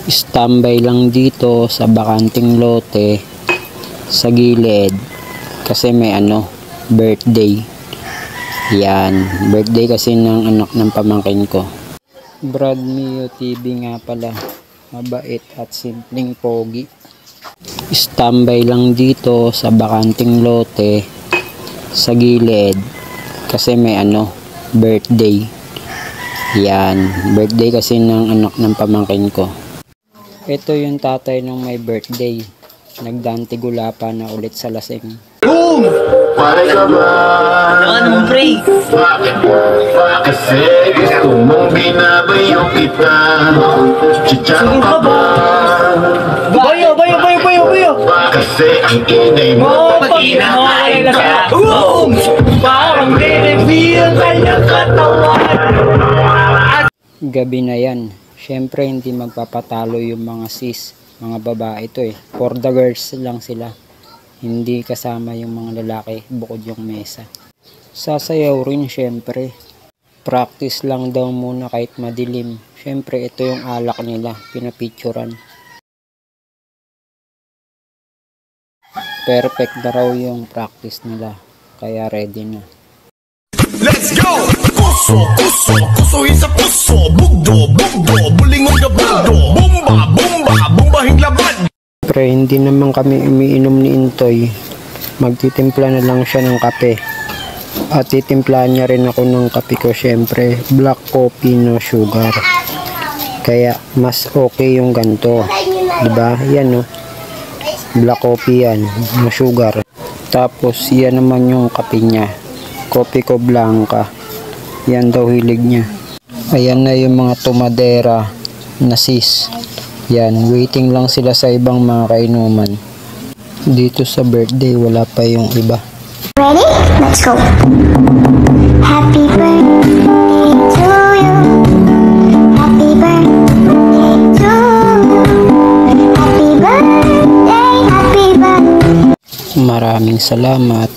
Standby lang dito sa bakanting lote sa gilid kasi may birthday. Yan, birthday kasi ng anak ng pamangkin ko. Brad Mio TV nga pala, mabait at simpleng pogi. Standby lang dito sa bakanting lote sa gilid kasi may birthday. Yan, birthday kasi ng anak ng pamangkin ko. Ito yung tatay ng may birthday. Nagdantigula na ulit sa lasing. Boom! Pare ka ba? Ano pre? Bakit? Kasi gusto mong binabayo kita. Chicharo ka ba? Bayo! Kasi ang ingay mo. Pag-inakain ka! Boom! Parang dinibiyang kanyang katawan. Gabi na yan. Syempre hindi magpapatalo yung mga sis, mga babae to for the girls lang sila. Hindi kasama yung mga lalaki bukod yung mesa. Sasayaw rin syempre. Practice lang daw muna kahit madilim. Syempre ito yung alak nila, pinapicturan. Perfect na raw yung practice nila, kaya ready na. Let's go! Kusuhin sa puso. Bugdo, bulingon ka bugdo. Bumbahing laban. Pero hindi naman kami umiinom ni Intoy. Magtitimpla na lang siya ng kape. At titimplahan niya rin ako ng kape ko, syempre black coffee no sugar. Kaya mas okay yung ganito, diba? Yan black coffee yan, no sugar. Tapos yan naman yung kape niya, kopi ko blanca. Yan daw hilig niya. Ayan na yung mga tumadera na sis. Yan, waiting lang sila sa ibang mga kainuman. Dito sa birthday, wala pa yung iba. Ready? Let's go. Happy birthday to you. Happy birthday to you. Happy birthday, happy birthday. Maraming salamat.